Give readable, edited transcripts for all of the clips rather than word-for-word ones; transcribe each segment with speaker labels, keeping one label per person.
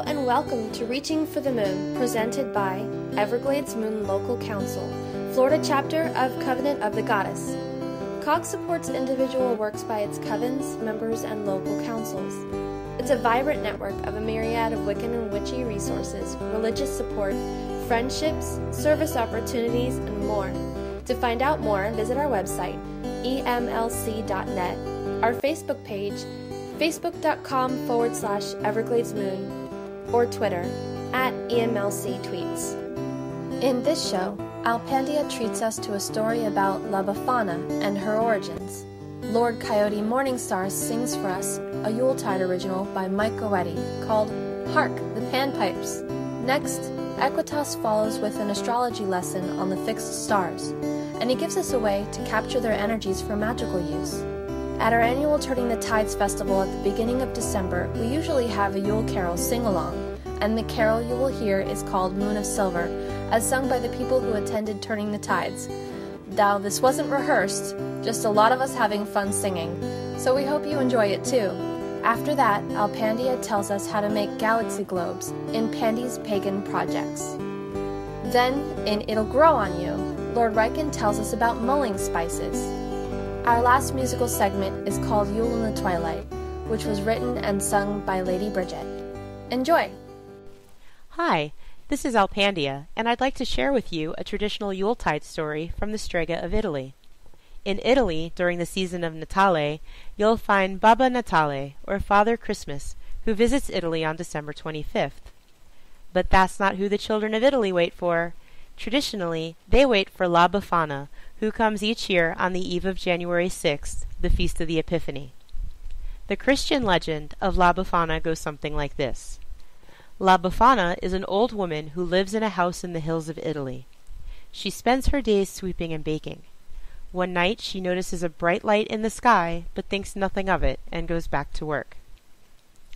Speaker 1: and welcome to Reaching for the Moon, presented by Everglades Moon Local Council, Florida chapter of Covenant of the Goddess. COG supports individual works by its covens, members, and local councils. It's a vibrant network of a myriad of Wiccan and witchy resources, religious support, friendships, service opportunities, and more. To find out more, visit our website, emlc.net, our Facebook page, facebook.com/EvergladesMoon, or Twitter, @EMLCTweets. In this show, Alpandia treats us to a story about La Befana and her origins. Lord Coyote Morningstar sings for us a Yuletide original by Mike Goetti called Hark, the Panpipes. Next, Equitas follows with an astrology lesson on the fixed stars, and he gives us a way to capture their energies for magical use. At our annual Turning the Tides festival at the beginning of December, we usually have a Yule Carol sing-along, and the carol you will hear is called Moon of Silver, as sung by the people who attended Turning the Tides. Now, this wasn't rehearsed, just a lot of us having fun singing, so we hope you enjoy it too. After that, Alpandia tells us how to make galaxy globes in Pandy's Pagan Projects. Then, in It'll Grow on You, Lord Riken tells us about mulling spices. Our last musical segment is called Yule in the Twilight, which was written and sung by Lady Bridget. Enjoy!
Speaker 2: Hi, this is Alpandia, and I'd like to share with you a traditional Yuletide story from the Strega of Italy. In Italy, during the season of Natale, you'll find Babbo Natale, or Father Christmas, who visits Italy on December 25th. But that's not who the children of Italy wait for. Traditionally, they wait for La Befana, who comes each year on the eve of January 6th, the Feast of the Epiphany. The Christian legend of La Befana goes something like this. La Befana is an old woman who lives in a house in the hills of Italy. She spends her days sweeping and baking. One night she notices a bright light in the sky, but thinks nothing of it, and goes back to work.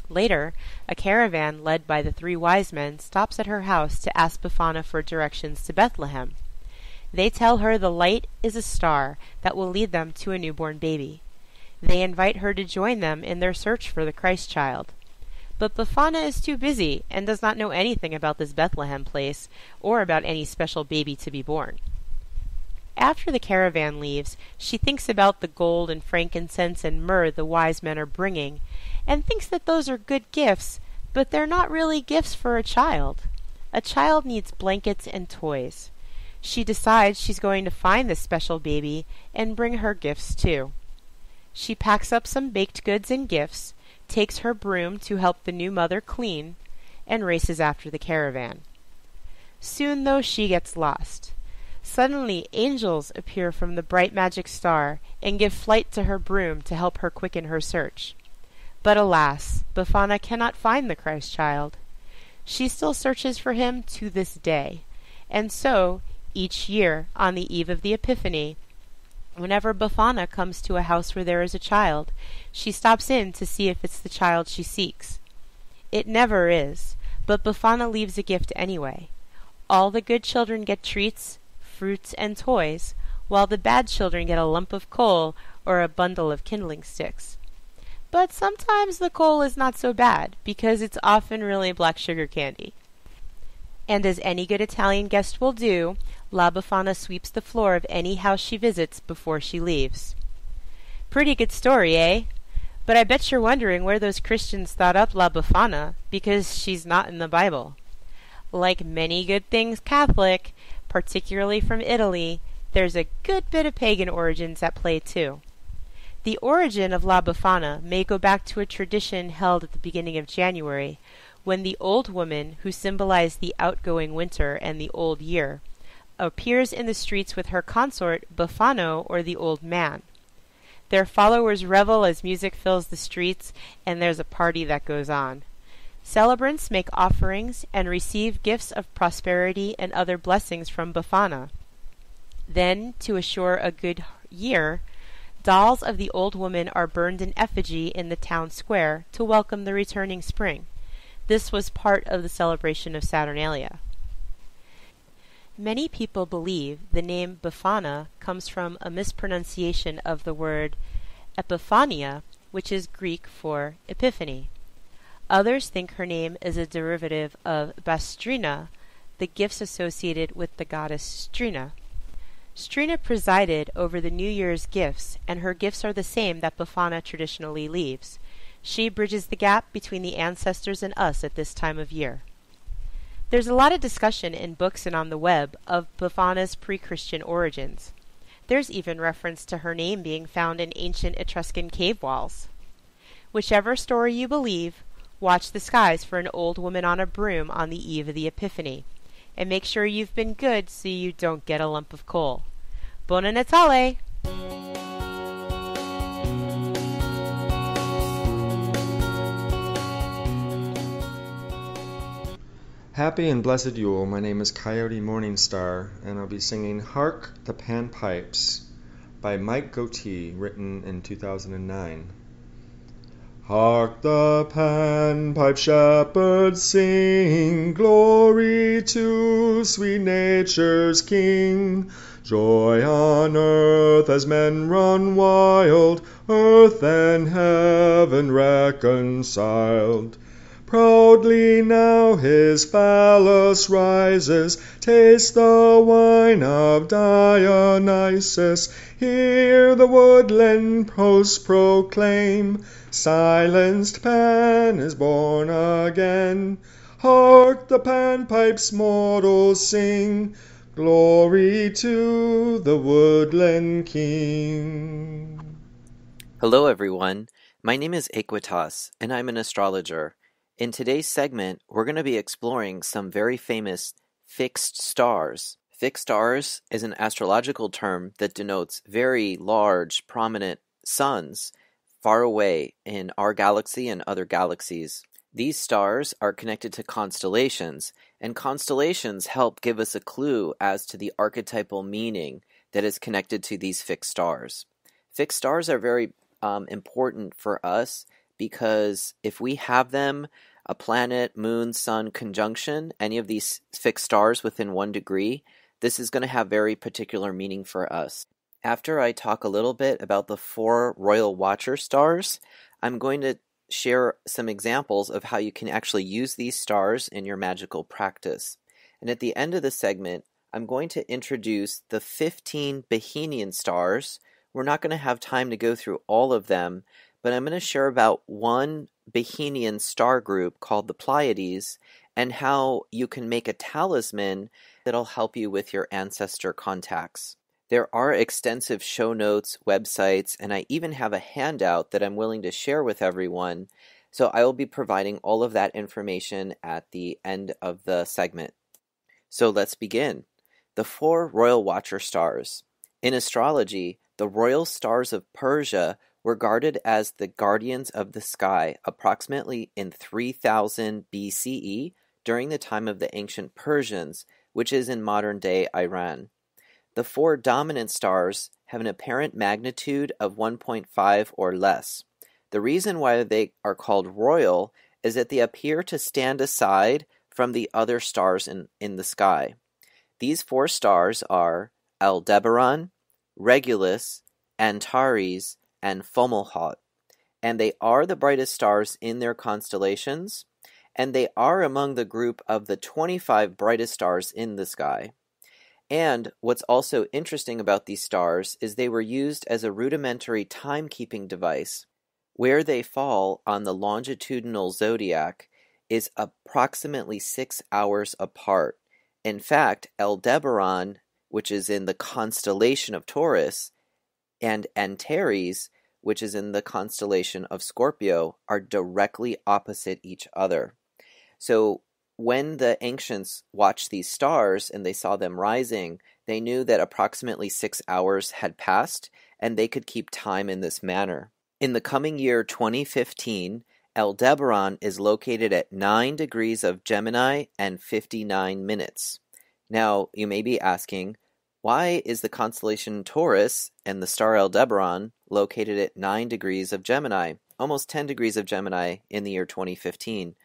Speaker 2: Later, a caravan led by the 3 wise men stops at her house to ask Befana for directions to Bethlehem. They tell her the light is a star that will lead them to a newborn baby. They invite her to join them in their search for the Christ child. But Befana is too busy and does not know anything about this Bethlehem place or about any special baby to be born. After the caravan leaves, she thinks about the gold and frankincense and myrrh the wise men are bringing, and thinks that those are good gifts, but they're not really gifts for a child. A child needs blankets and toys. She decides she's going to find this special baby and bring her gifts too. She packs up some baked goods and gifts, takes her broom to help the new mother clean, and races after the caravan. Soon, though, she gets lost. Suddenly, angels appear from the bright magic star and give flight to her broom to help her quicken her search. But alas, Befana cannot find the Christ child. She still searches for him to this day, and so, each year, on the eve of the Epiphany, whenever Befana comes to a house where there is a child, she stops in to see if it's the child she seeks. It never is, but Befana leaves a gift anyway. All the good children get treats, fruits, and toys, while the bad children get a lump of coal or a bundle of kindling sticks. But sometimes the coal is not so bad, because it's often really black sugar candy. And as any good Italian guest will do, La Befana sweeps the floor of any house she visits before she leaves. Pretty good story, eh? But I bet you're wondering where those Christians thought up La Befana, because she's not in the Bible. Like many good things Catholic, particularly from Italy, there's a good bit of pagan origins at play too. The origin of La Befana may go back to a tradition held at the beginning of January, when the old woman, who symbolized the outgoing winter and the old year, appears in the streets with her consort Befano, or the old man. Their followers revel as music fills the streets, and there's a party that goes on. Celebrants make offerings and receive gifts of prosperity and other blessings from Befana. Then, to assure a good year, dolls of the old woman are burned in effigy in the town square to welcome the returning spring. This was part of the celebration of Saturnalia. Many people believe the name Befana comes from a mispronunciation of the word Epiphania, which is Greek for Epiphany. Others think her name is a derivative of Bastrina, the gifts associated with the goddess Strina. Strina presided over the New Year's gifts, and her gifts are the same that Befana traditionally leaves. She bridges the gap between the ancestors and us at this time of year. There's a lot of discussion in books and on the web of Befana's pre-Christian origins. There's even reference to her name being found in ancient Etruscan cave walls. Whichever story you believe, watch the skies for an old woman on a broom on the eve of the Epiphany, and make sure you've been good so you don't get a lump of coal. Buon Natale!
Speaker 3: Happy and blessed Yule. My name is Coyote Morningstar, and I'll be singing Hark the Panpipes by Mike Goatee, written in 2009. Hark the panpipe shepherds sing, glory to sweet nature's King. Joy on earth as men run wild, earth and heaven reconciled. Proudly now his phallus rises, taste the wine of Dionysus. Hear the woodland hosts proclaim, silenced Pan is born again. Hark the panpipes mortals sing, glory to the woodland king.
Speaker 4: Hello everyone, my name is Equitas, and I'm an astrologer. In today's segment, we're going to be exploring some very famous fixed stars. Fixed stars is an astrological term that denotes very large, prominent suns far away in our galaxy and other galaxies. These stars are connected to constellations, and constellations help give us a clue as to the archetypal meaning that is connected to these fixed stars. Fixed stars are very important for us because if we have them, a planet, moon, sun conjunction, any of these fixed stars within 1 degree, this is going to have very particular meaning for us. After I talk a little bit about the 4 Royal Watcher stars, I'm going to share some examples of how you can actually use these stars in your magical practice. And at the end of the segment, I'm going to introduce the 15 Behenian stars. We're not going to have time to go through all of them, but I'm going to share about one Behenian star group called the Pleiades and how you can make a talisman that'll help you with your ancestor contacts. There are extensive show notes, websites, and I even have a handout that I'm willing to share with everyone, so I will be providing all of that information at the end of the segment. So let's begin. The 4 Royal Watcher stars. In astrology, the royal stars of Persia were regarded as the guardians of the sky approximately in 3000 BCE during the time of the ancient Persians, which is in modern-day Iran. The 4 dominant stars have an apparent magnitude of 1.5 or less. The reason why they are called royal is that they appear to stand aside from the other stars in the sky. These 4 stars are Aldebaran, Regulus, Antares, and Fomalhaut, and they are the brightest stars in their constellations, and they are among the group of the 25 brightest stars in the sky. And what's also interesting about these stars is they were used as a rudimentary timekeeping device. Where they fall on the longitudinal zodiac is approximately 6 hours apart. In fact, Aldebaran, which is in the constellation of Taurus, and Antares, which is in the constellation of Scorpio, are directly opposite each other. So when the ancients watched these stars and they saw them rising, they knew that approximately 6 hours had passed, and they could keep time in this manner. In the coming year 2015, Aldebaran is located at 9 degrees of Gemini and 59 minutes. Now, you may be asking, why is the constellation Taurus and the star Aldebaran located at 9 degrees of Gemini, almost 10 degrees of Gemini in the year 2015?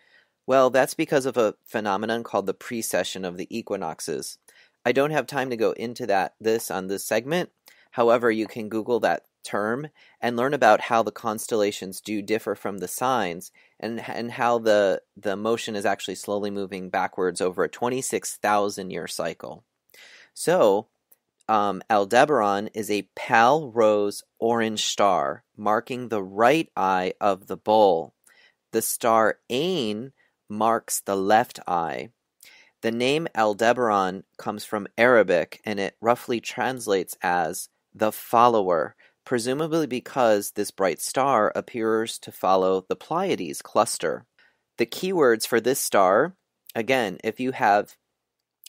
Speaker 4: Well, that's because of a phenomenon called the precession of the equinoxes. I don't have time to go into this on this segment. However, you can Google that term and learn about how the constellations do differ from the signs and how the motion is actually slowly moving backwards over a 26,000 year cycle. So Aldebaran is a pale rose orange star marking the right eye of the bull. The star Ain marks the left eye. The name Aldebaran comes from Arabic, and it roughly translates as the follower, presumably because this bright star appears to follow the Pleiades cluster. The keywords for this star, again, if you have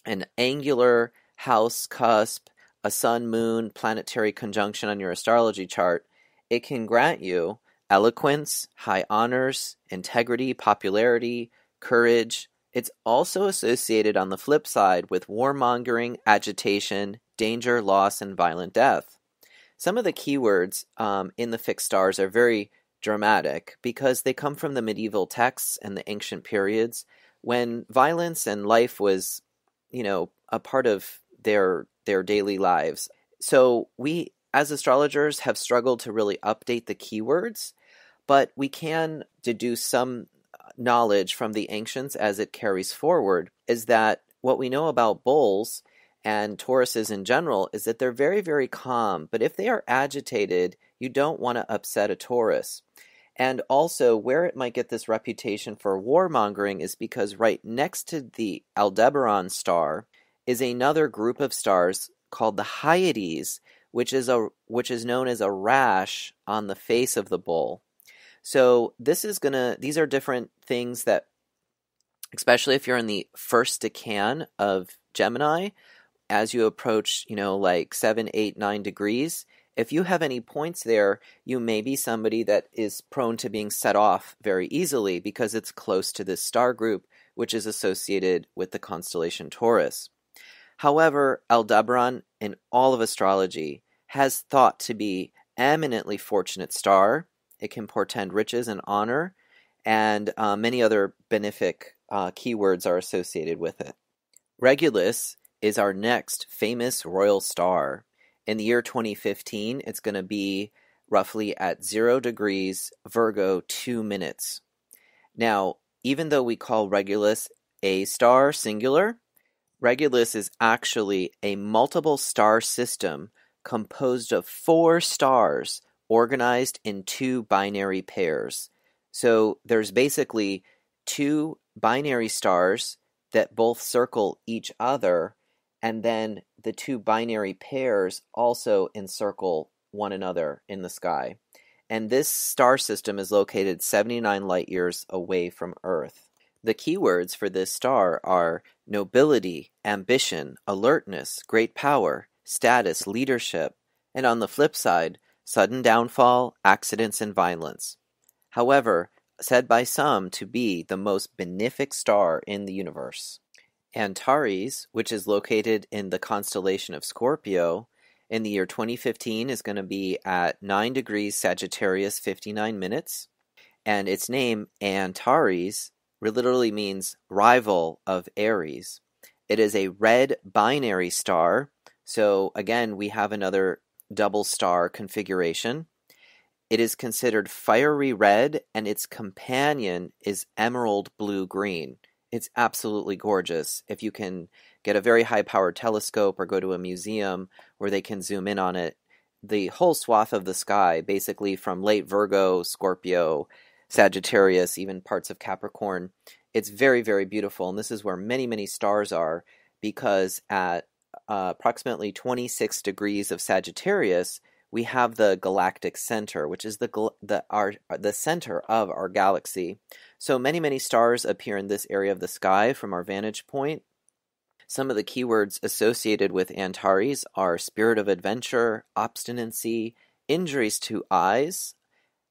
Speaker 4: an angular house cusp, a sun-moon planetary conjunction on your astrology chart, it can grant you eloquence, high honors, integrity, popularity, courage. It's also associated on the flip side with warmongering, agitation, danger, loss, and violent death. Some of the keywords in the fixed stars are very dramatic because they come from the medieval texts and the ancient periods when violence and life was, a part of their daily lives. So we, as astrologers, have struggled to really update the keywords, but we can deduce some knowledge from the ancients as it carries forward, is that what we know about bulls and Tauruses in general is that they're very, very calm, but if they are agitated, you don't want to upset a Taurus. And also, where it might get this reputation for warmongering is because right next to the Aldebaran star is another group of stars called the Hyades, which is known as a rash on the face of the bull. So these are different things that, especially if you're in the first decan of Gemini, as you approach, like 7, 8, 9 degrees, if you have any points there, you may be somebody that is prone to being set off very easily because it's close to this star group, which is associated with the constellation Taurus. However, Aldebaran in all of astrology has thought to be eminently fortunate star. It can portend riches and honor, and many other benefic keywords are associated with it. Regulus is our next famous royal star. In the year 2015, it's going to be roughly at 0 degrees Virgo 2 minutes. Now, even though we call Regulus a star singular, Regulus is actually a multiple star system composed of 4 stars organized in 2 binary pairs. So there's basically 2 binary stars that both circle each other, and then the 2 binary pairs also encircle one another in the sky. And this star system is located 79 light years away from Earth. The keywords for this star are nobility, ambition, alertness, great power, status, leadership, and on the flip side, sudden downfall, accidents, and violence. However, said by some to be the most benefic star in the universe. Antares, which is located in the constellation of Scorpio, in the year 2015 is going to be at 9 degrees Sagittarius 59 minutes, and its name, Antares, literally means rival of Aries. It is a red binary star, so again we have another double star configuration. It is considered fiery red, and its companion is emerald blue-green. It's absolutely gorgeous. If you can get a very high-powered telescope or go to a museum where they can zoom in on it, the whole swath of the sky, basically from late Virgo, Scorpio, Sagittarius, even parts of Capricorn, it's very, very beautiful. And this is where many, many stars are, because at approximately 26 degrees of Sagittarius, we have the galactic center, which is the center of our galaxy. So many, many stars appear in this area of the sky from our vantage point. Some of the keywords associated with Antares are spirit of adventure, obstinacy, injuries to eyes,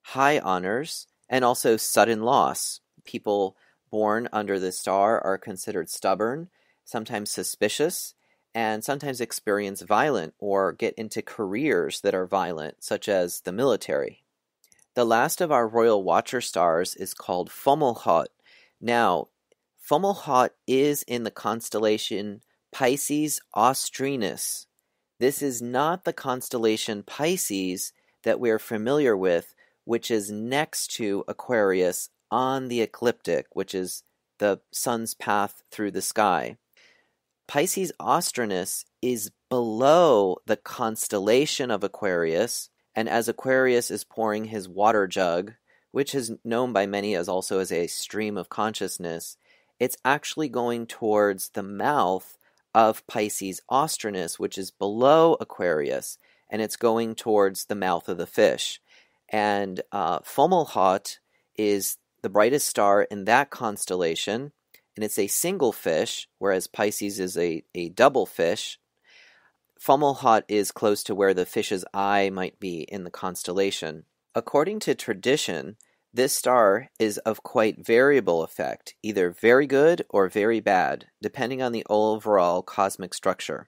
Speaker 4: high honors, and also sudden loss. People born under this star are considered stubborn, sometimes suspicious, and sometimes experience violent or get into careers that are violent, such as the military. The last of our royal watcher stars is called Fomalhaut. Now, Fomalhaut is in the constellation Pisces Austrinus. This is not the constellation Pisces that we're familiar with, which is next to Aquarius on the ecliptic, which is the sun's path through the sky. Pisces Austrinus is below the constellation of Aquarius, and as Aquarius is pouring his water jug, which is known by many as also as a stream of consciousness, it's actually going towards the mouth of Pisces Austrinus, which is below Aquarius, and it's going towards the mouth of the fish. And Fomalhaut is the brightest star in that constellation, and it's a single fish, whereas Pisces is a double fish. Fomalhaut is close to where the fish's eye might be in the constellation. According to tradition, this star is of quite variable effect, either very good or very bad, depending on the overall cosmic structure.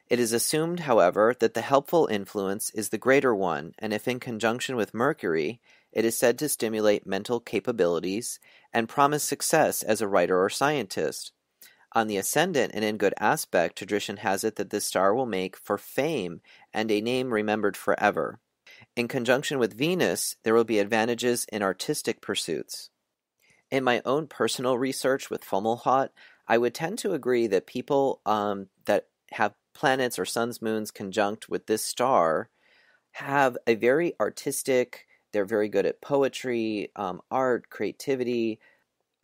Speaker 4: It is assumed, however, that the helpful influence is the greater one, and if in conjunction with Mercury, it is said to stimulate mental capabilities and promise success as a writer or scientist. On the ascendant and in good aspect, tradition has it that this star will make for fame and a name remembered forever. In conjunction with Venus, there will be advantages in artistic pursuits. In my own personal research with Fomalhaut, I would tend to agree that people that have planets or suns, moons conjunct with this star have a very artistic, they're very good at poetry, art, creativity,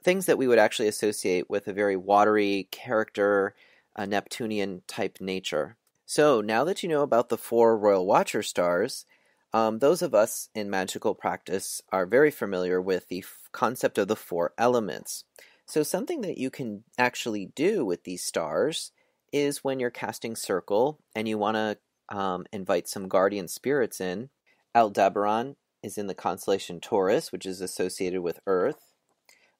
Speaker 4: things that we would actually associate with a very watery character, a Neptunian type nature. So now that you know about the 4 Royal Watcher stars, those of us in magical practice are very familiar with the concept of the 4 elements. So something that you can actually do with these stars is when you're casting Circle and you want to invite some guardian spirits in. Aldebaran is in the constellation Taurus, which is associated with Earth.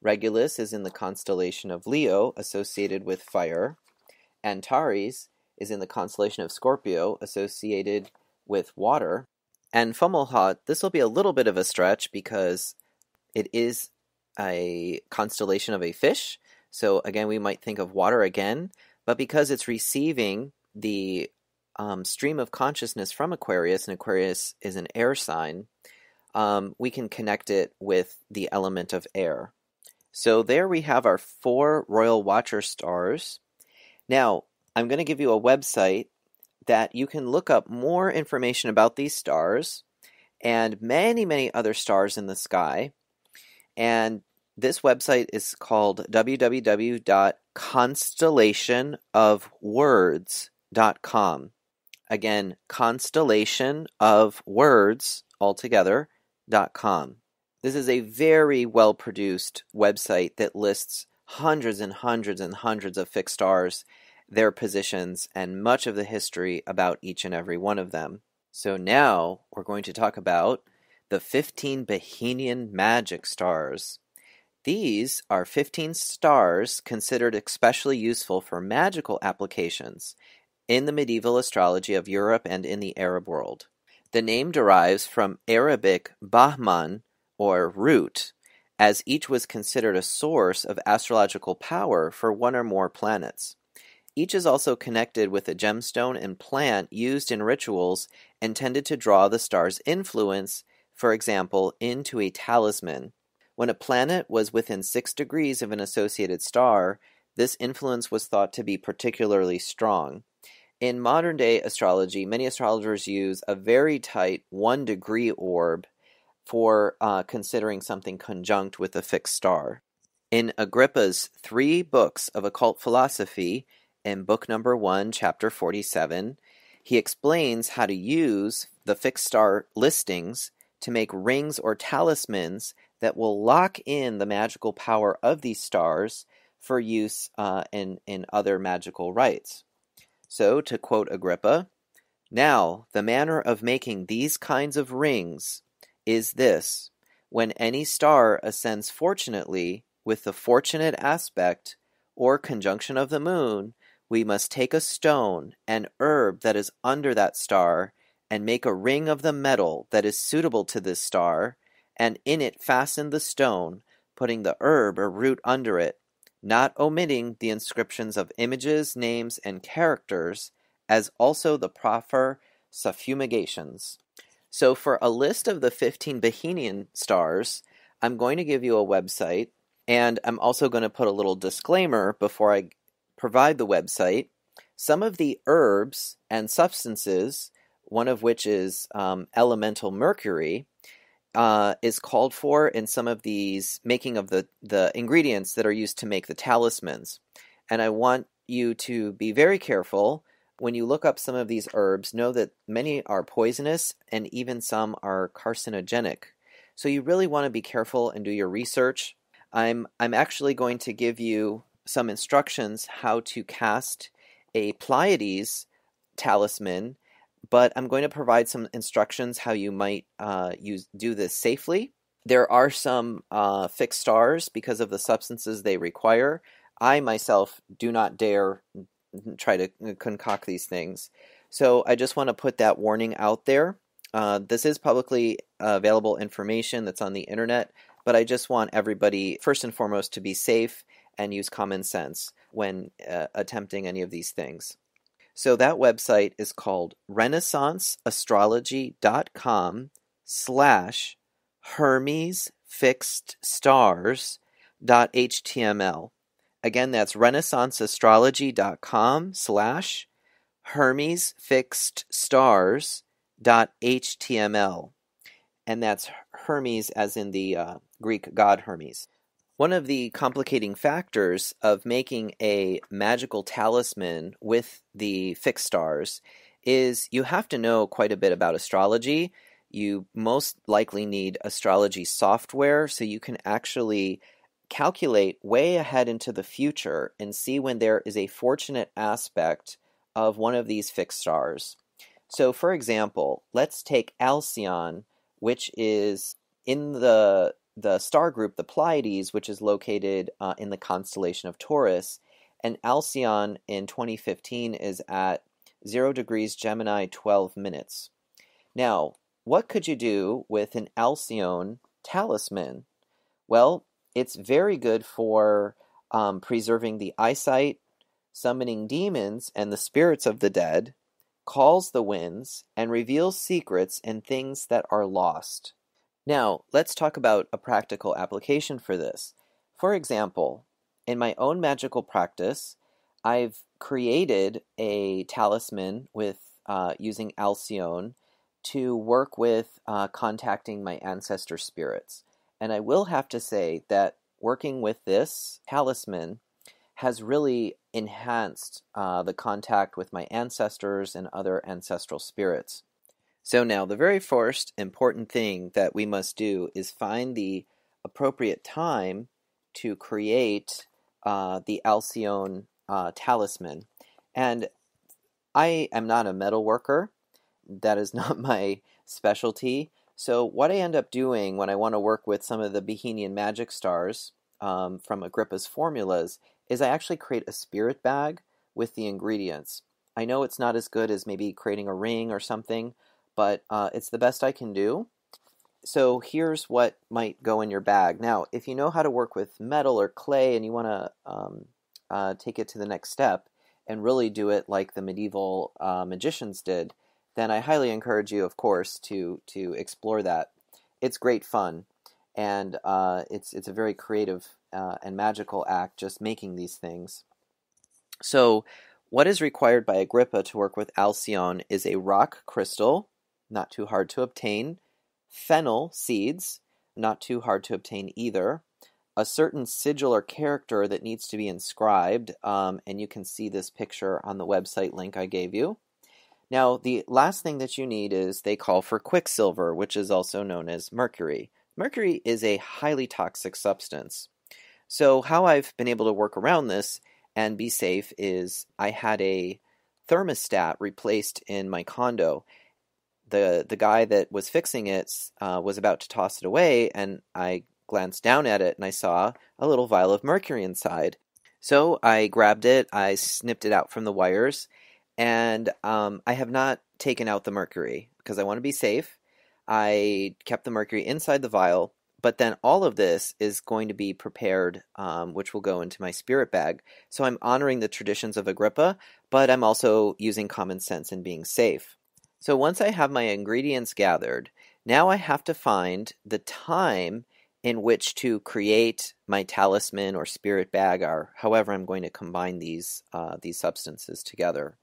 Speaker 4: Regulus is in the constellation of Leo, associated with fire. Antares is in the constellation of Scorpio, associated with water. And Fomalhaut, this will be a little bit of a stretch because it is a constellation of a fish. So again, we might think of water again, but because it's receiving the stream of consciousness from Aquarius, and Aquarius is an air sign, we can connect it with the element of air. So there we have our 4 Royal Watcher stars. Now, I'm going to give you a website that you can look up more information about these stars and many, many other stars in the sky. And this website is called www.constellationofwords.com. Again, constellationofwords altogether.com. This is a very well-produced website that lists hundreds and hundreds and hundreds of fixed stars, their positions, and much of the history about each and every one of them. So now we're going to talk about the 15 Bahenian magic stars. These are 15 stars considered especially useful for magical applications in the medieval astrology of Europe and in the Arab world. The name derives from Arabic Bahman, or root, as each was considered a source of astrological power for one or more planets. Each is also connected with a gemstone and plant used in rituals intended to draw the star's influence, for example, into a talisman. When a planet was within 6 degrees of an associated star, this influence was thought to be particularly strong. In modern-day astrology, many astrologers use a very tight 1-degree orb for considering something conjunct with a fixed star. In Agrippa's 3 books of occult philosophy, in book number 1, chapter 47, he explains how to use the fixed star listings to make rings or talismans that will lock in the magical power of these stars for use in other magical rites. So, to quote Agrippa, "Now, the manner of making these kinds of rings is this: when any star ascends fortunately with the fortunate aspect or conjunction of the moon, we must take a stone and herb that is under that star, and make a ring of the metal that is suitable to this star, and in it fasten the stone, putting the herb or root under it, not omitting the inscriptions of images, names, and characters, as also the proper suffumigations." So for a list of the 15 Bahenian stars, I'm going to give you a website, and I'm also going to put a little disclaimer before I provide the website. Some of the herbs and substances, one of which is elemental mercury, is called for in some of these making of the ingredients that are used to make the talismans. And I want you to be very careful when you look up some of these herbs. Know that many are poisonous and even some are carcinogenic. So you really want to be careful and do your research. I'm actually going to give you some instructions how to cast a Pleiades talisman, but I'm going to provide some instructions how you might do this safely. There are some fixed stars because of the substances they require. I myself do not dare try to concoct these things. So I just want to put that warning out there. This is publicly available information that's on the internet, but I just want everybody, first and foremost, to be safe and use common sense when attempting any of these things. So that website is called renaissanceastrology.com/HermesFixedStars.html. Again, that's renaissanceastrology.com/HermesFixedStars.html. And that's Hermes as in the Greek god Hermes. One of the complicating factors of making a magical talisman with the fixed stars is you have to know quite a bit about astrology. You most likely need astrology software so you can actually calculate way ahead into the future and see when there is a fortunate aspect of one of these fixed stars. So for example, let's take Alcyon, which is in the star group, the Pleiades, which is located in the constellation of Taurus. And Alcyon in 2015 is at 0 degrees Gemini, 12 minutes. Now, what could you do with an Alcyon talisman? Well, it's very good for preserving the eyesight, summoning demons and the spirits of the dead, calls the winds, and reveals secrets and things that are lost. Now, let's talk about a practical application for this. For example, in my own magical practice, I've created a talisman with using Alcyon to work with contacting my ancestor spirits. And I will have to say that working with this talisman has really enhanced the contact with my ancestors and other ancestral spirits. So now the very first important thing that we must do is find the appropriate time to create the Alcyon talisman. And I am not a metal worker. That is not my specialty. So what I end up doing when I want to work with some of the Bohemian magic stars from Agrippa's formulas is I actually create a spirit bag with the ingredients. I know it's not as good as maybe creating a ring or something, but it's the best I can do. So here's what might go in your bag. Now, if you know how to work with metal or clay and you want to take it to the next step and really do it like the medieval magicians did, then I highly encourage you, of course, to explore that. It's great fun, and it's a very creative and magical act just making these things. So what is required by Agrippa to work with Alcyon is a rock crystal, not too hard to obtain, fennel seeds, not too hard to obtain either, a certain sigil or character that needs to be inscribed, and you can see this picture on the website link I gave you. Now, the last thing that you need is they call for quicksilver, which is also known as mercury. Mercury is a highly toxic substance. So how I've been able to work around this and be safe is I had a thermostat replaced in my condo. The guy that was fixing it was about to toss it away, and I glanced down at it and I saw a little vial of mercury inside. So I grabbed it, I snipped it out from the wires, and I have not taken out the mercury because I want to be safe. I kept the mercury inside the vial, but then all of this is going to be prepared, which will go into my spirit bag. So I'm honoring the traditions of Agrippa, but I'm also using common sense and being safe. So once I have my ingredients gathered, now I have to find the time in which to create my talisman or spirit bag, or however I'm going to combine these substances together.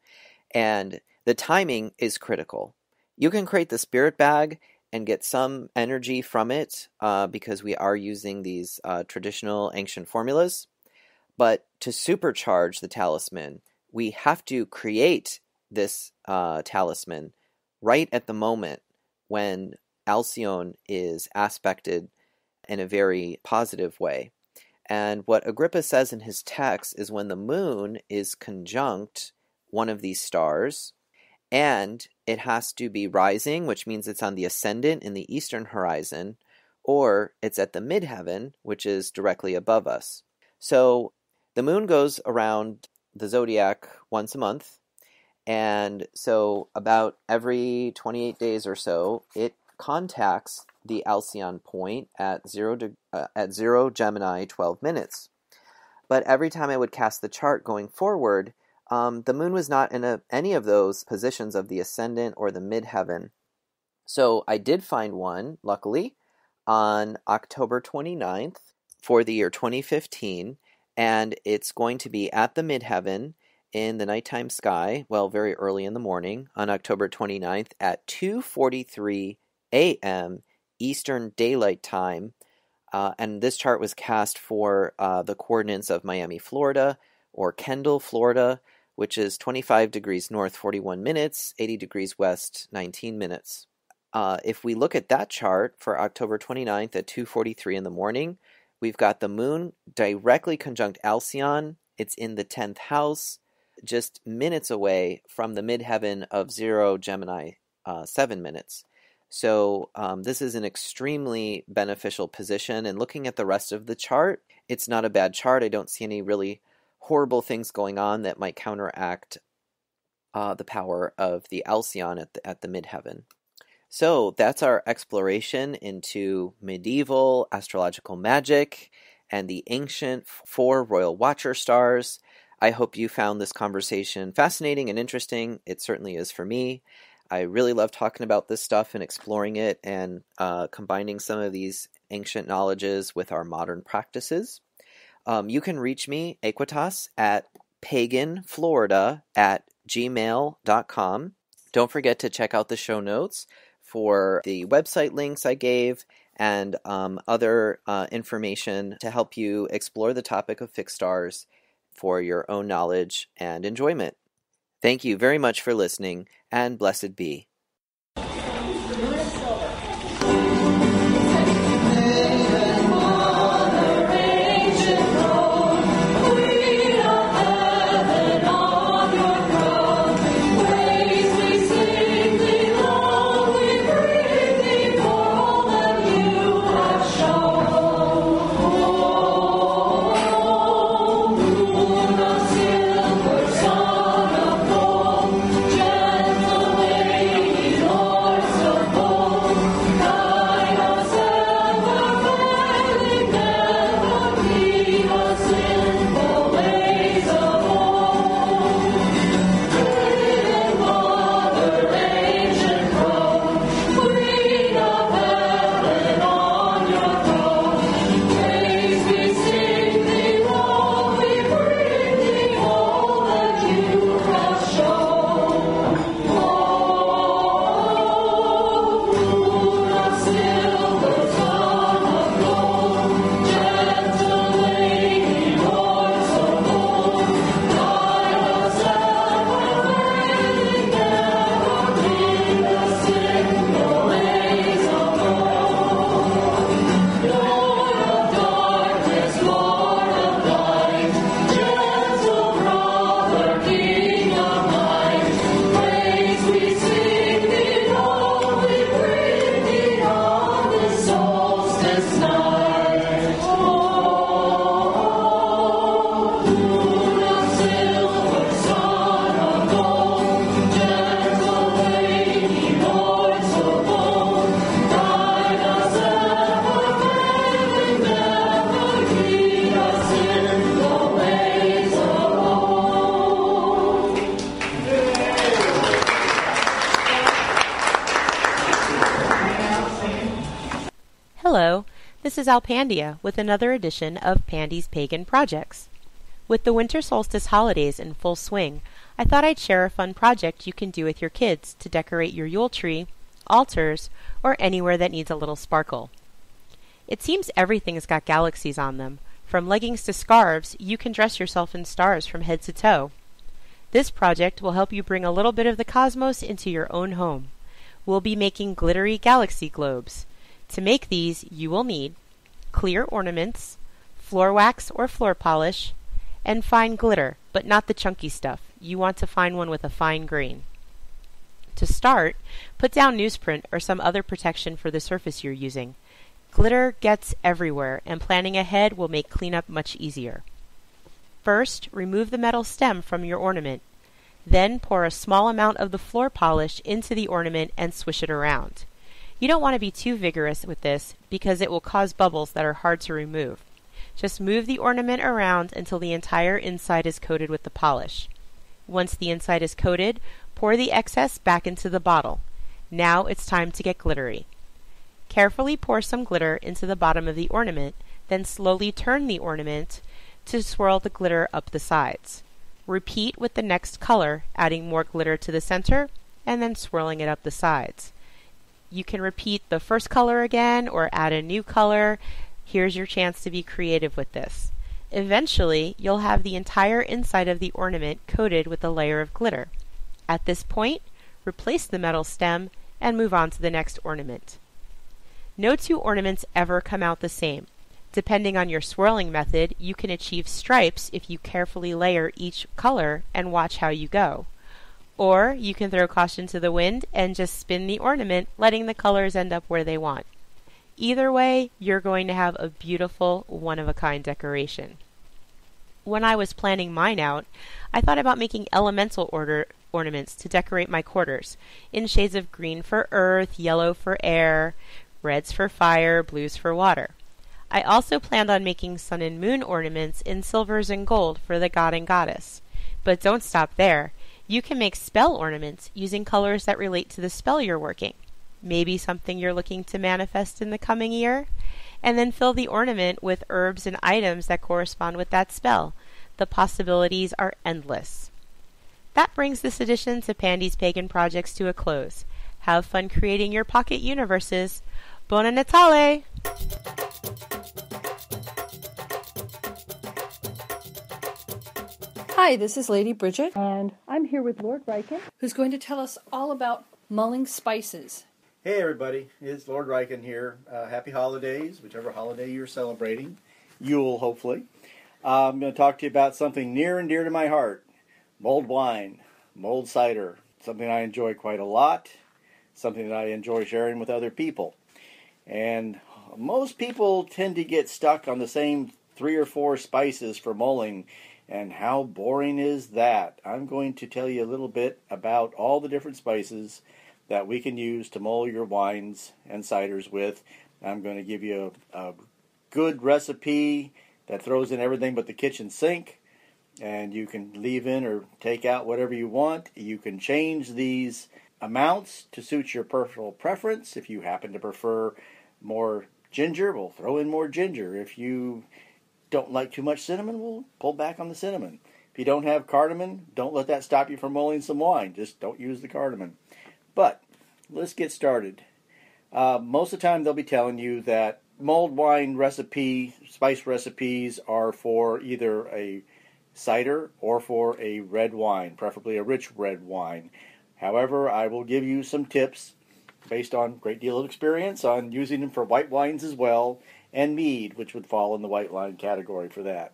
Speaker 4: And the timing is critical. You can create the spirit bag and get some energy from it because we are using these traditional ancient formulas. But to supercharge the talisman, we have to create this talisman right at the moment when Alcyone is aspected in a very positive way. And what Agrippa says in his text is when the moon is conjunct one of these stars, and it has to be rising, which means it's on the ascendant in the eastern horizon, or it's at the midheaven, which is directly above us. So the moon goes around the zodiac once a month, and so about every 28 days or so, it contacts the Alcyone point at 0 Gemini 12 minutes. But every time I would cast the chart going forward, the moon was not in any of those positions of the ascendant or the midheaven. So I did find one, luckily, on October 29th for the year 2015, and it's going to be at the midheaven in the nighttime sky, well, very early in the morning, on October 29th at 2:43 a.m. Eastern Daylight Time. And this chart was cast for the coordinates of Miami, Florida, or Kendall, Florida, which is 25 degrees north, 41 minutes, 80 degrees west, 19 minutes. If we look at that chart for October 29th at 2:43 in the morning, we've got the moon directly conjunct Alcyone. It's in the 10th house, just minutes away from the midheaven of 0 Gemini, 7 minutes. So this is an extremely beneficial position. And looking at the rest of the chart, it's not a bad chart. I don't see any really horrible things going on that might counteract the power of the Alcyone at the midheaven. So that's our exploration into medieval astrological magic and the ancient 4 royal watcher stars. I hope you found this conversation fascinating and interesting. It certainly is for me. I really love talking about this stuff and exploring it and combining some of these ancient knowledges with our modern practices. You can reach me, Equitas, at paganflorida@gmail.com. Don't forget to check out the show notes for the website links I gave and other information to help you explore the topic of fixed stars for your own knowledge and enjoyment. Thank you very much for listening, and blessed be.
Speaker 5: Silver, son of gold, gentle lady.
Speaker 2: is Alpandia with another edition of Pandy's Pagan Projects. With the winter solstice holidays in full swing, I thought I'd share a fun project you can do with your kids to decorate your Yule tree, altars, or anywhere that needs a little sparkle. It seems everything's got galaxies on them. From leggings to scarves, you can dress yourself in stars from head to toe. This project will help you bring a little bit of the cosmos into your own home. We'll be making glittery galaxy globes. To make these, you will need clear ornaments, floor wax or floor polish, and fine glitter, but not the chunky stuff. You want to find one with a fine grain. To start, put down newsprint or some other protection for the surface you're using. Glitter gets everywhere, and planning ahead will make cleanup much easier. First, remove the metal stem from your ornament. Then pour a small amount of the floor polish into the ornament and swish it around. You don't want to be too vigorous with this because it will cause bubbles that are hard to remove. Just move the ornament around until the entire inside is coated with the polish. Once the inside is coated, pour the excess back into the bottle. Now it's time to get glittery. Carefully pour some glitter into the bottom of the ornament, then slowly turn the ornament to swirl the glitter up the sides. Repeat with the next color, adding more glitter to the center, and then swirling it up the sides. You can repeat the first color again or add a new color. Here's your chance to be creative with this. Eventually, you'll have the entire inside of the ornament coated with a layer of glitter. At this point, replace the metal stem and move on to the next ornament. No two ornaments ever come out the same. Depending on your swirling method, you can achieve stripes if you carefully layer each color and watch how you go. Or you can throw caution to the wind and just spin the ornament, letting the colors end up where they want. Either way, you're going to have a beautiful, one-of-a-kind decoration. When I was planning mine out, I thought about making elemental ornaments to decorate my quarters, in shades of green for earth, yellow for air, reds for fire, blues for water. I also planned on making sun and moon ornaments in silvers and gold for the god and goddess. But don't stop there. You can make spell ornaments using colors that relate to the spell you're working. Maybe something you're looking to manifest in the coming year? And then fill the ornament with herbs and items that correspond with that spell. The possibilities are endless. That brings this edition to Pandy's Pagan Projects to a close. Have fun creating your pocket universes. Buon Natale!
Speaker 5: Hi, this is Lady Bridget,
Speaker 6: And I'm here with Lord Riken.
Speaker 5: who's going to tell us all about mulling spices.
Speaker 7: Hey everybody, it's Lord Riken here. Happy holidays, whichever holiday you're celebrating. Yule, hopefully. I'm going to talk to you about something near and dear to my heart. Mulled wine, mulled cider. Something I enjoy quite a lot. Something that I enjoy sharing with other people. And most people tend to get stuck on the same 3 or 4 spices for mulling. And how boring is that? I'm going to tell you a little bit about all the different spices that we can use to mull your wines and ciders with. I'm going to give you a good recipe that throws in everything but the kitchen sink. And you can leave in or take out whatever you want. You can change these amounts to suit your personal preference. If you happen to prefer more ginger, we'll throw in more ginger. If you don't like too much cinnamon, we'll pull back on the cinnamon. If you don't have cardamom, don't let that stop you from mulling some wine. Just don't use the cardamom. But let's get started. Most of the time they'll be telling you that mulled wine spice recipes are for either a cider or for a red wine, preferably a rich red wine. However, I will give you some tips based on a great deal of experience on using them for white wines as well, and mead, which would fall in the white wine category for that.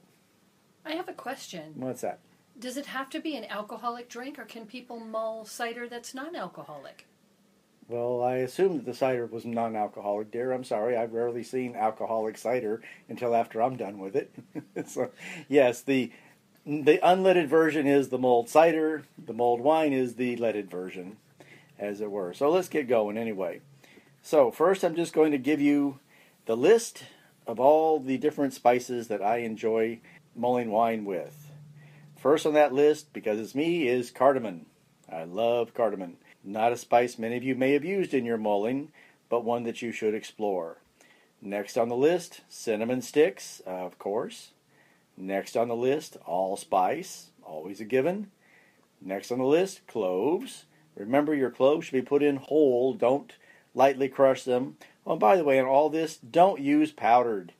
Speaker 5: I have a question.
Speaker 7: What's that?
Speaker 5: Does it have to be an alcoholic drink, or can people mull cider that's non-alcoholic?
Speaker 7: Well, I assumed that the cider was non-alcoholic, dear. I'm sorry, I've rarely seen alcoholic cider until after I'm done with it. So, yes, the unleaded version is the mulled cider. The mulled wine is the leaded version, as it were. So let's get going anyway. So first I'm just going to give you the list of all the different spices that I enjoy mulling wine with. First on that list, because it's me, is cardamom. I love cardamom. Not a spice many of you may have used in your mulling, but one that you should explore. Next on the list, cinnamon sticks, of course. Next on the list, allspice, always a given. Next on the list, cloves. Remember, your cloves should be put in whole. Don't lightly crush them. Oh, and by the way, in all this, don't use powdered.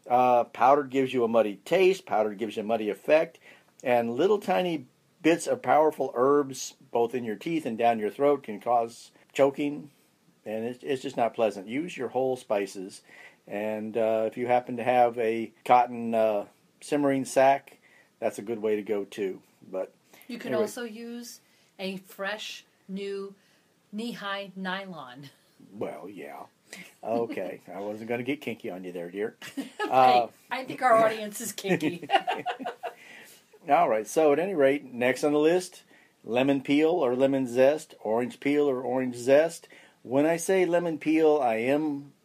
Speaker 7: Powdered gives you a muddy taste. Powdered gives you a muddy effect. And little tiny bits of powerful herbs, both in your teeth and down your throat, can cause choking. And it's just not pleasant. Use your whole spices. And if you happen to have a cotton simmering sack, that's a good way to go too. But
Speaker 5: you can also use a fresh, new, knee-high nylon.
Speaker 7: Well, yeah. Okay. I wasn't going to get kinky on you there, dear.
Speaker 5: Hey, I think our audience is kinky.
Speaker 7: All right. So at any rate, next on the list, lemon peel or lemon zest, orange peel or orange zest. When I say lemon peel,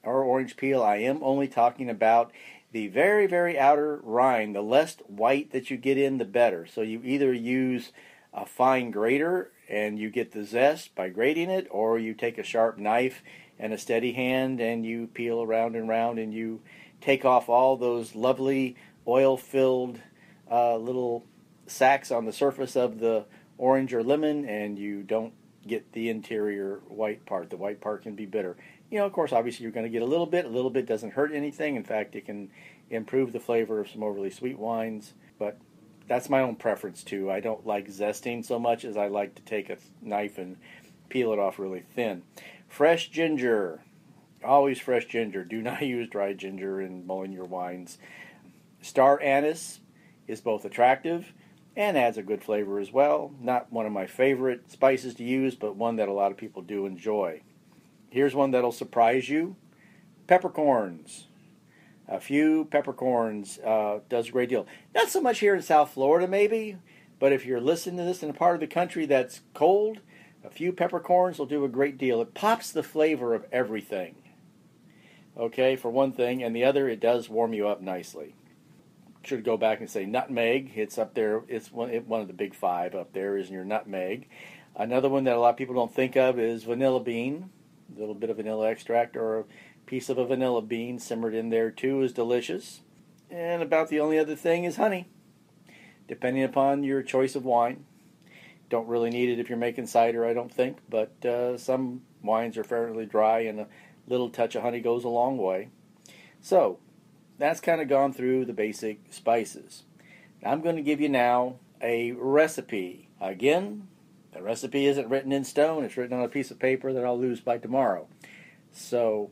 Speaker 7: or orange peel, I am only talking about the very, very outer rind. The less white that you get in, the better. So you either use a fine grater and you get the zest by grating it, or you take a sharp knife and a steady hand and you peel around and round and you take off all those lovely oil-filled little sacs on the surface of the orange or lemon, and you don't get the interior white part. The white part can be bitter. You know, of course, obviously you're going to get a little bit. A little bit doesn't hurt anything. In fact, it can improve the flavor of some overly sweet wines, but that's my own preference too. I don't like zesting so much as I like to take a knife and peel it off really thin. Fresh ginger. Always fresh ginger. Do not use dry ginger in mulling your wines. Star anise is both attractive and adds a good flavor as well. Not one of my favorite spices to use, but one that a lot of people do enjoy. Here's one that'll surprise you. Peppercorns. A few peppercorns does a great deal. Not so much here in South Florida, maybe, but if you're listening to this in a part of the country that's cold, a few peppercorns will do a great deal. It pops the flavor of everything. Okay, for one thing, and the other, it does warm you up nicely. Should go back and say nutmeg. It's up there. It's one of the big five up there is your nutmeg. Another one that a lot of people don't think of is vanilla bean. A little bit of vanilla extract or a piece of a vanilla bean simmered in there too is delicious. And about the only other thing is honey, depending upon your choice of wine. Don't really need it if you're making cider, I don't think, but some wines are fairly dry and a little touch of honey goes a long way. So, that's kind of gone through the basic spices. Now, I'm going to give you now a recipe. Again, the recipe isn't written in stone. It's written on a piece of paper that I'll lose by tomorrow. So,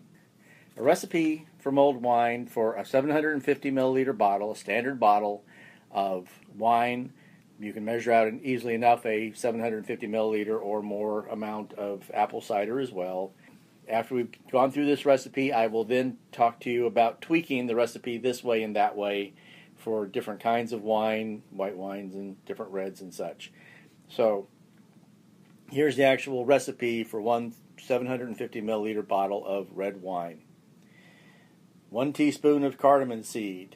Speaker 7: a recipe for mulled wine for a 750 milliliter bottle, a standard bottle of wine. You can measure out easily enough a 750 milliliter or more amount of apple cider as well. After we've gone through this recipe, I will then talk to you about tweaking the recipe this way and that way for different kinds of wine, white wines and different reds and such. So here's the actual recipe for one 750 milliliter bottle of red wine. 1 teaspoon of cardamom seed.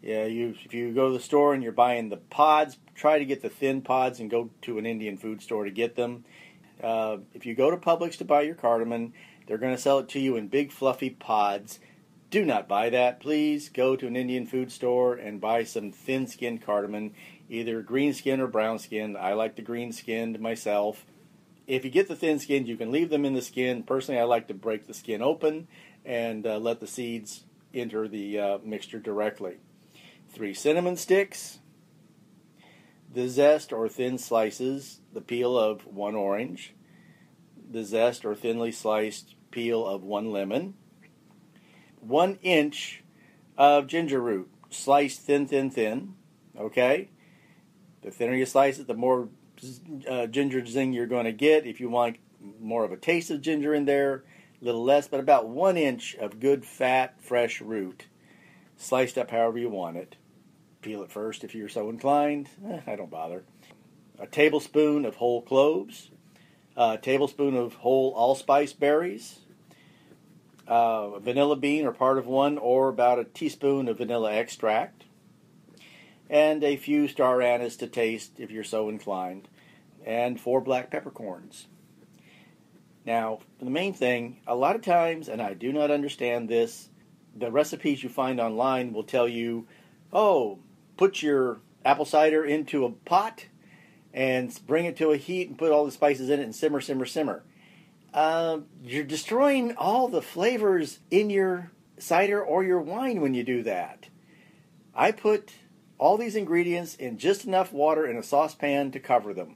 Speaker 7: Yeah, if you go to the store and you're buying the pods, try to get the thin pods and go to an Indian food store to get them. If you go to Publix to buy your cardamom, they're going to sell it to you in big fluffy pods. Do not buy that. Please go to an Indian food store and buy some thin-skinned cardamom, either green skin or brown skin. I like the green skinned myself. If you get the thin skinned, you can leave them in the skin. Personally, I like to break the skin open and let the seeds enter the mixture directly. 3 cinnamon sticks, the zest or thin slices, the peel of 1 orange, the zest or thinly sliced peel of 1 lemon, 1 inch of ginger root, sliced thin, okay? The thinner you slice it, the more ginger zing you're going to get. If you want more of a taste of ginger in there, a little less, but about 1 inch of good fat, fresh root, sliced up however you want it. Peel it first if you're so inclined. I don't bother. A tablespoon of whole cloves, a tablespoon of whole allspice berries, a vanilla bean or part of one, or about a teaspoon of vanilla extract, and a few star anise to taste if you're so inclined, and 4 black peppercorns. Now, the main thing, a lot of times, and I do not understand this, the recipes you find online will tell you, oh, put your apple cider into a pot and bring it to a heat and put all the spices in it and simmer, simmer, simmer. You're destroying all the flavors in your cider or your wine when you do that. I put all these ingredients in just enough water in a saucepan to cover them,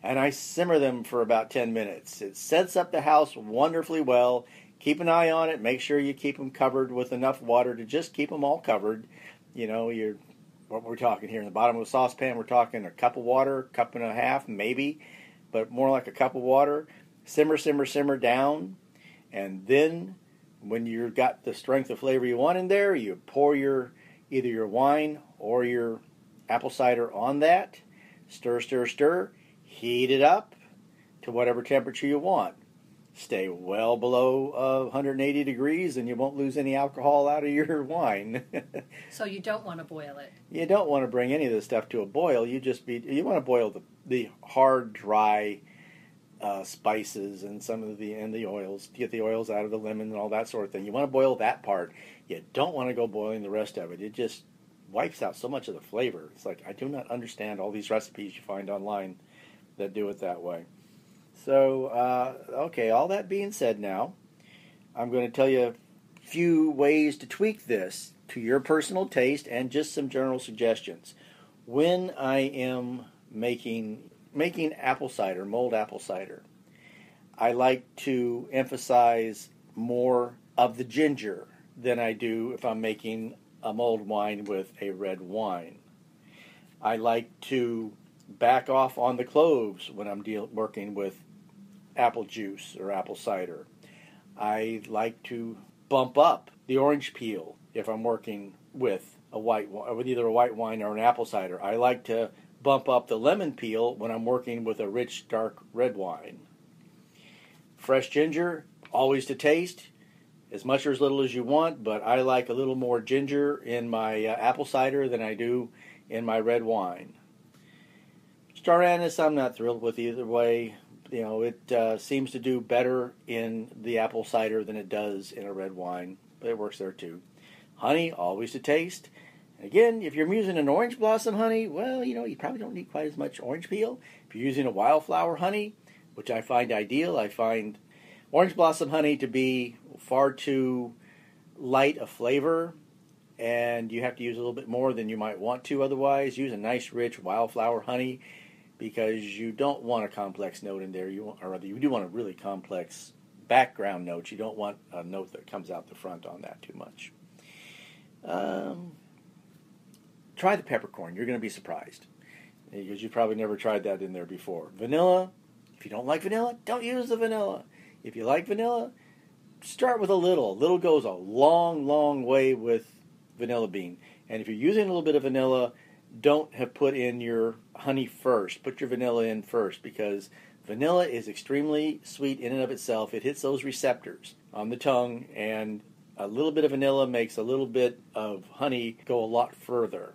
Speaker 7: and I simmer them for about 10 minutes. It sets up the house wonderfully well. Keep an eye on it. Make sure you keep them covered with enough water to just keep them all covered. You know, what we're talking here in the bottom of a saucepan, we're talking a cup of water, cup and a half maybe, but more like a cup of water. Simmer, simmer, simmer down, and then when you've got the strength of flavor you want in there, you pour either your wine or your apple cider on that. Stir, stir, stir. Heat it up to whatever temperature you want. Stay well below 180 degrees and you won't lose any alcohol out of your wine.
Speaker 5: So you don't want to boil it.
Speaker 7: You don't want to bring any of this stuff to a boil. You want to boil the hard, dry spices and the oils, to get the oils out of the lemon and all that sort of thing. You want to boil that part. You don't want to go boiling the rest of it. It just wipes out so much of the flavor. It's like, I do not understand all these recipes you find online that do it that way. So, okay, all that being said now, I'm going to tell you a few ways to tweak this to your personal taste and just some general suggestions. When I am making apple cider, mulled apple cider, I like to emphasize more of the ginger than I do if I'm making a mulled wine with a red wine. I like to back off on the cloves when I'm working with apple juice or apple cider. I like to bump up the orange peel if I'm working with with either a white wine or an apple cider. I like to bump up the lemon peel when I'm working with a rich, dark red wine. Fresh ginger, always to taste, as much or as little as you want, but I like a little more ginger in my apple cider than I do in my red wine. Star anise, I'm not thrilled with either way. You know, it seems to do better in the apple cider than it does in a red wine, but it works there too. Honey, always to taste. Again, if you're using an orange blossom honey, well, you know, you probably don't need quite as much orange peel. If you're using a wildflower honey, which I find ideal, I find orange blossom honey to be far too light a flavor, and you have to use a little bit more than you might want to otherwise. Use a nice, rich wildflower honey because you don't want a complex note in there. You do want a really complex background note. You don't want a note that comes out the front on that too much. Try the peppercorn. You're going to be surprised because you've probably never tried that in there before. Vanilla. If you don't like vanilla, don't use the vanilla. If you like vanilla, start with a little. A little goes a long, long way with vanilla bean. And if you're using a little bit of vanilla, don't have put in your honey first. Put your vanilla in first because vanilla is extremely sweet in and of itself. It hits those receptors on the tongue, and a little bit of vanilla makes a little bit of honey go a lot further.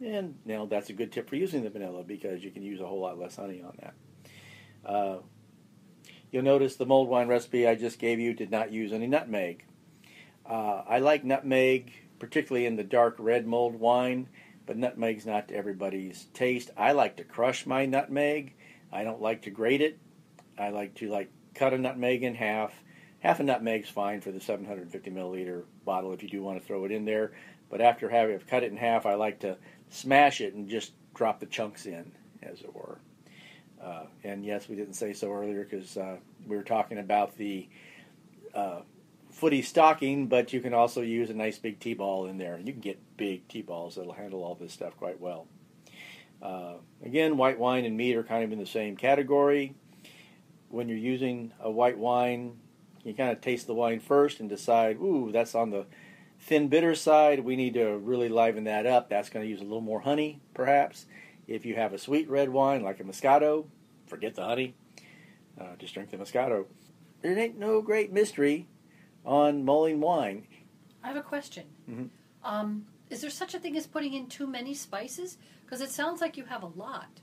Speaker 7: And now that's a good tip for using the vanilla because you can use a whole lot less honey on that. You'll notice the mulled wine recipe I just gave you did not use any nutmeg. I like nutmeg, particularly in the dark red mulled wine, but nutmeg's not to everybody's taste. I like to crush my nutmeg. I don't like to grate it. I like to cut a nutmeg in half. Half a nutmeg's fine for the 750 milliliter bottle if you do want to throw it in there. But after having cut it in half, I like to smash it and just drop the chunks in, as it were. And yes, we didn't say so earlier because we were talking about the footy stocking, but you can also use a nice big T-ball in there. And you can get big T-balls that'll handle all this stuff quite well. Again, white wine and mead are kind of in the same category. When you're using a white wine, you kind of taste the wine first and decide, ooh, that's on the thin bitter side. We need to really liven that up. That's going to use a little more honey, perhaps. If you have a sweet red wine like a Moscato, forget the honey. Just drink the Moscato. There ain't no great mystery on mulling wine.
Speaker 5: I have a question.
Speaker 7: Mm-hmm.
Speaker 5: Is there such a thing as putting in too many spices? Because it sounds like you have a lot.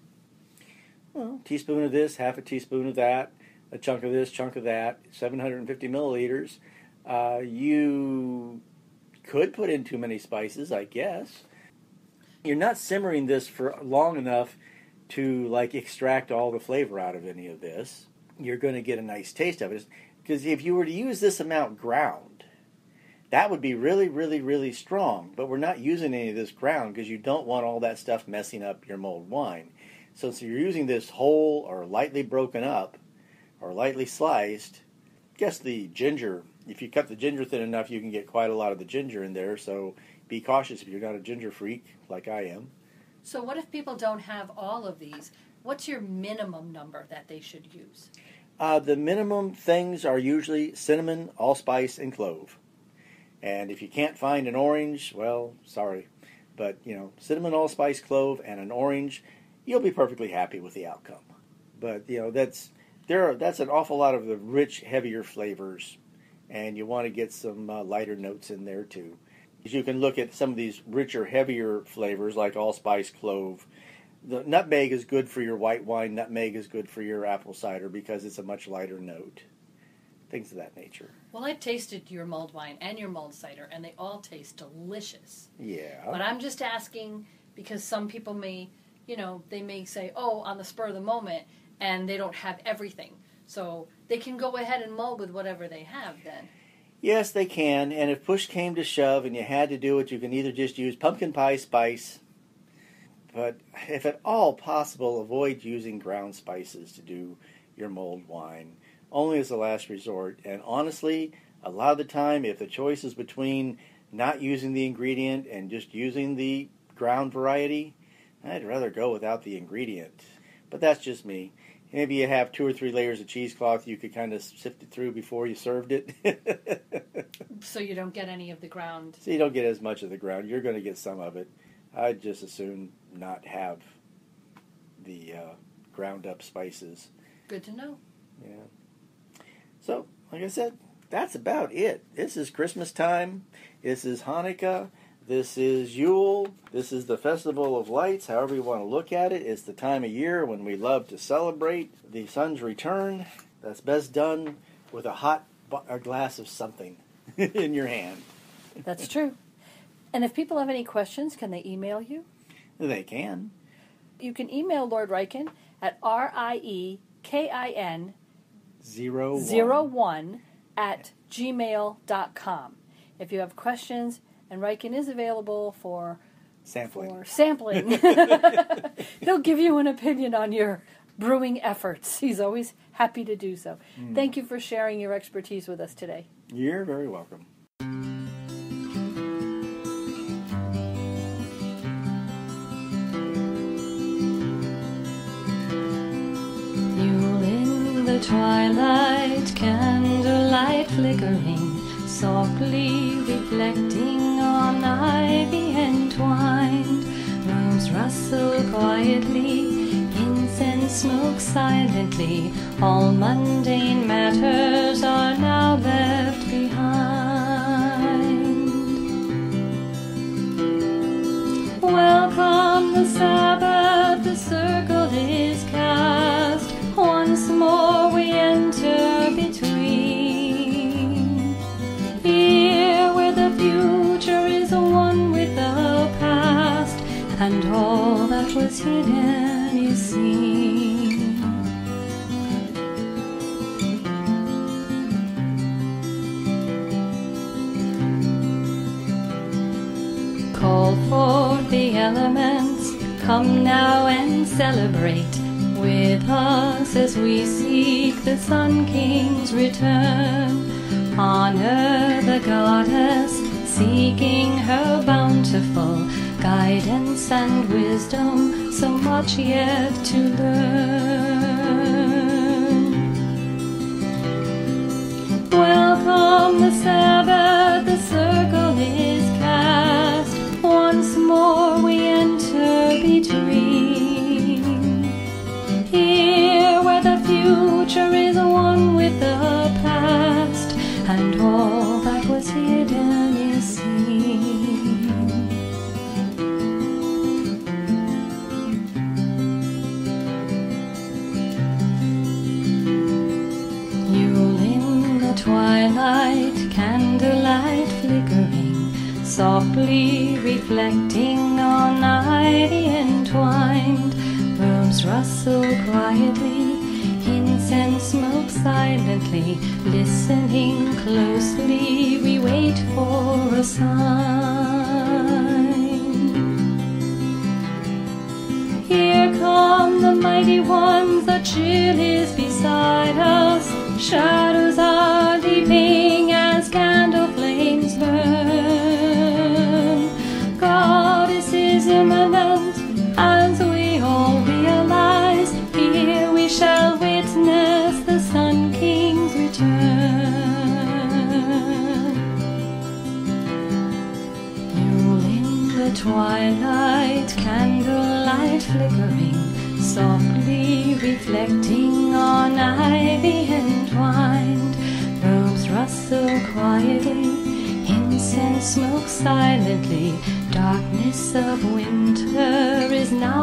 Speaker 7: Well, teaspoon of this, half a teaspoon of that. a chunk of this, chunk of that, 750 milliliters. You could put in too many spices, I guess. You're not simmering this for long enough to like extract all the flavor out of any of this. You're going to get a nice taste of it. Because if you were to use this amount ground, that would be really, really, really strong. But we're not using any of this ground because you don't want all that stuff messing up your mulled wine. So you're using this whole or lightly broken up or lightly sliced. Guess the ginger, if you cut the ginger thin enough, you can get quite a lot of the ginger in there. So be cautious if you're not a ginger freak like I am.
Speaker 5: So what if people don't have all of these? What's your minimum number that they should use?
Speaker 7: The minimum things are usually cinnamon, allspice, and clove. And if you can't find an orange, well, sorry. But, cinnamon, allspice, clove, and an orange, you'll be perfectly happy with the outcome. But, that's an awful lot of the rich, heavier flavors. And you want to get some lighter notes in there, too. You can look at some of these richer, heavier flavors like allspice, clove. The nutmeg is good for your white wine. Nutmeg is good for your apple cider because it's a much lighter note. Things of that nature.
Speaker 5: Well, I've tasted your mulled wine and your mulled cider, and they all taste delicious.
Speaker 7: Yeah.
Speaker 5: But I'm just asking because some people may, they may say, on the spur of the moment, and they don't have everything. So they can go ahead and mull with whatever they have then.
Speaker 7: Yes, they can. And if push came to shove and you had to do it, you can either just use pumpkin pie spice. But if at all possible, avoid using ground spices to do your mulled wine. Only as a last resort. And honestly, a lot of the time, if the choice is between not using the ingredient and just using the ground variety, I'd rather go without the ingredient. But that's just me. Maybe you have 2 or 3 layers of cheesecloth you could kind of sift it through before you served it.
Speaker 5: So you don't get any of the ground.
Speaker 7: So you don't get as much of the ground. You're going to get some of it. I'd just as soon not have the ground up spices.
Speaker 5: Good to know.
Speaker 7: Yeah. So, like I said, that's about it. This is Christmas time. This is Hanukkah. This is Yule. This is the Festival of Lights, however you want to look at it. It's the time of year when we love to celebrate the sun's return. That's best done with a glass of something in your hand.
Speaker 5: That's true. And if people have any questions, can they email you?
Speaker 7: They can.
Speaker 5: You can email Lord Ryken at RIEKIN 01 at gmail.com. If you have questions, and Ryken is available for sampling. He'll give you an opinion on your brewing efforts. He's always happy to do so. Thank you for sharing your expertise with us today.
Speaker 7: You're very welcome.
Speaker 8: Yule in the twilight, candlelight flickering, softly reflecting on ivy entwined. Rooms rustle quietly, incense smokes silently. All mundane matters are now left behind. Welcome the Sabbath, the circle is cast. Once more we enter between. Here where the future is one with the past, and all that was hidden is seen. Call forth the elements, come now and celebrate with us as we seek the Sun King's return. Honor the goddess, seeking her bountiful guidance and wisdom, so much yet to learn. Welcome the Sabbath, the circle is cast. Once more we enter between. Here where the future is one with the past, and all that was hidden is seen. softly reflecting on ivy entwined. Robes rustle quietly, incense smoke silently, listening closely, we wait for a sign. Here come the mighty ones, the chill is beside us, shadows are leaping as candle flames burn. Goddess is imminent as we all realize, here we shall witness the Sun King's return. Yule in the twilight, candlelight flickering, softly reflecting on ivy entwined. Robes rustle quietly, incense smoke silently, darkness of winter is now